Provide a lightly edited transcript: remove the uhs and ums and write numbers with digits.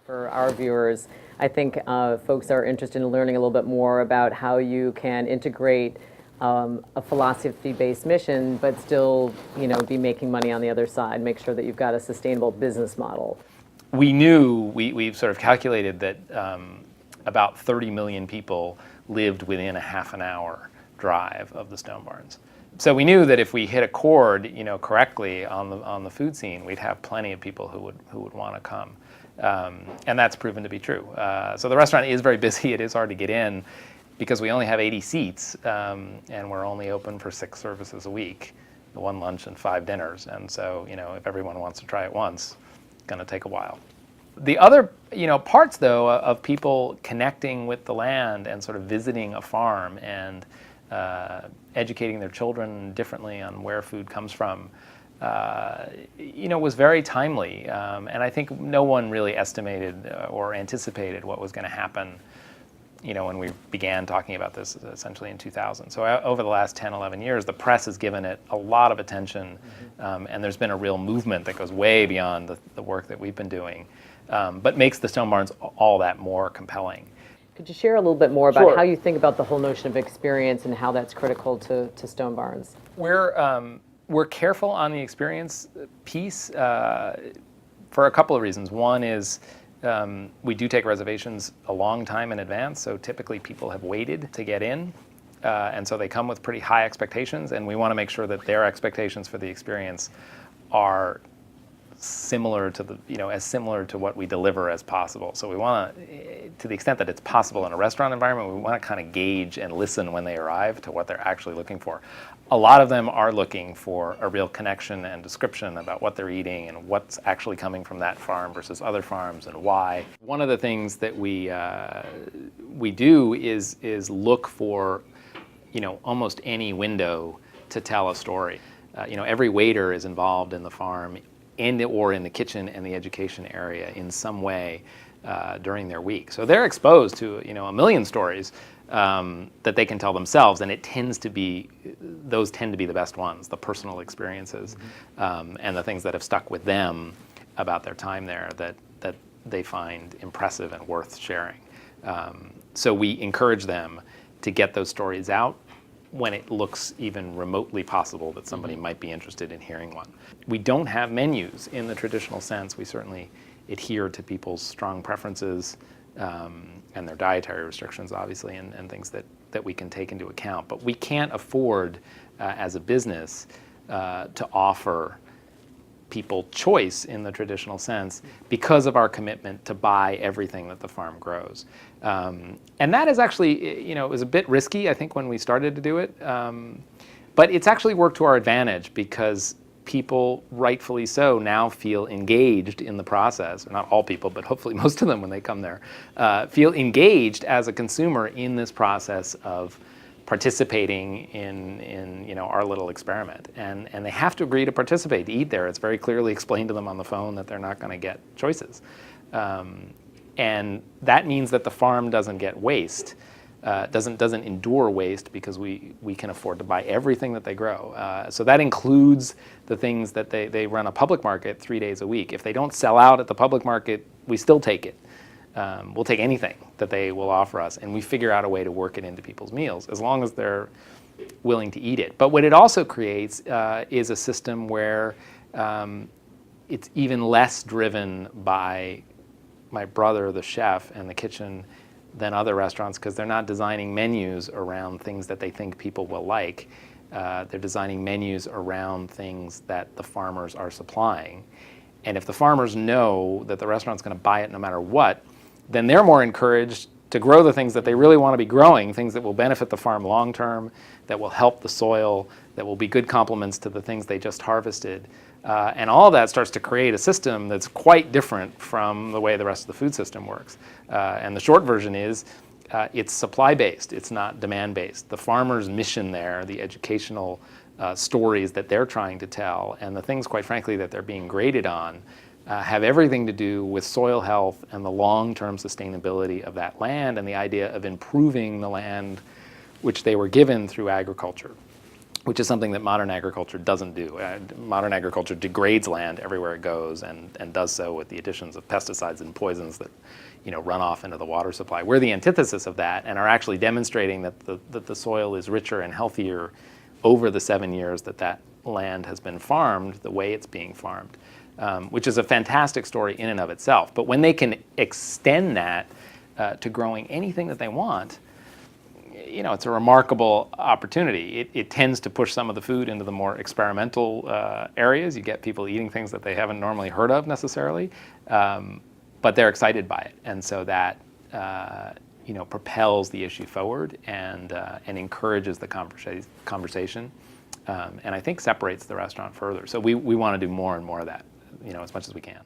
For our viewers, I think folks are interested in learning a little bit more about how you can integrate a philosophy-based mission, but still, be making money on the other side. Make sure that you've got a sustainable business model. We knew, we've sort of calculated that about 30 million people lived within a half an hour drive of the Stone Barns. So we knew that if we hit a chord, correctly on the food scene, we'd have plenty of people who would want to come. And that's proven to be true. So the restaurant is very busy. It is hard to get in because we only have 80 seats, and we're only open for 6 services a week, 1 lunch and 5 dinners. And so, if everyone wants to try it once, it's going to take a while. The other, parts though of people connecting with the land and sort of visiting a farm and educating their children differently on where food comes from, was very timely. And I think no one really estimated or anticipated what was going to happen, when we began talking about this essentially in 2000. So over the last 10, 11 years, the press has given it a lot of attention, and there's been a real movement that goes way beyond the work that we've been doing, but makes the Stone Barns all that more compelling. Could you share a little bit more about Sure. how you think about the whole notion of experience and how that's critical to Stone Barns? We're careful on the experience piece for a couple of reasons. One is we do take reservations a long time in advance, so typically people have waited to get in, and so they come with pretty high expectations, and we want to make sure that their expectations for the experience are similar to as similar to what we deliver as possible. So we want to the extent that it's possible in a restaurant environment, we want to kind of gauge and listen when they arrive to what they're actually looking for. A lot of them are looking for a real connection and description about what they're eating and what's actually coming from that farm versus other farms and why. One of the things that we do is look for almost any window to tell a story. Every waiter is involved in the farm or in the kitchen and the education area in some way during their week. So they're exposed to a million stories that they can tell themselves, and those tend to be the best ones, the personal experiences, and the things that have stuck with them about their time there that they find impressive and worth sharing. So we encourage them to get those stories out when it looks even remotely possible that somebody might be interested in hearing one. We don't have menus in the traditional sense. We certainly adhere to people's strong preferences and their dietary restrictions, obviously, and things that we can take into account. But we can't afford, as a business, to offer people choice in the traditional sense because of our commitment to buy everything that the farm grows. And that is actually, it was a bit risky, I think, when we started to do it. But it's actually worked to our advantage because people, rightfully so, now feel engaged in the process. Or not all people, but hopefully most of them when they come there, feel engaged as a consumer in this process of participating in our little experiment. And they have to agree to participate, to eat there. It's very clearly explained to them on the phone that they're not going to get choices. And that means that the farm doesn't get waste, doesn't endure waste because we can afford to buy everything that they grow. So that includes the things that they run a public market 3 days a week. If they don't sell out at the public market, we still take it. We'll take anything that they will offer us, and we figure out a way to work it into people's meals as long as they're willing to eat it. But what it also creates is a system where it's even less driven by my brother, the chef, and the kitchen than other restaurants because they're not designing menus around things that they think people will like. They're designing menus around things that the farmers are supplying. And if the farmers know that the restaurant's going to buy it no matter what, then they're more encouraged to grow the things that they really want to be growing, things that will benefit the farm long term, that will help the soil, that will be good complements to the things they just harvested. And all of that starts to create a system that's quite different from the way the rest of the food system works. And the short version is it's supply-based, it's not demand-based. The farmer's mission there, the educational stories that they're trying to tell, and the things, quite frankly, that they're being graded on, have everything to do with soil health and the long-term sustainability of that land and the idea of improving the land which they were given through agriculture. which is something that modern agriculture doesn't do. Modern agriculture degrades land everywhere it goes, and does so with the additions of pesticides and poisons that run off into the water supply. We're the antithesis of that, and are actually demonstrating that the soil is richer and healthier over the 7 years that land has been farmed, the way it's being farmed, which is a fantastic story in and of itself. But when they can extend that to growing anything that they want, it's a remarkable opportunity. It tends to push some of the food into the more experimental areas. You get people eating things that they haven't normally heard of necessarily, but they're excited by it, and so that propels the issue forward and encourages the conversation, and I think separates the restaurant further. So we want to do more and more of that, as much as we can.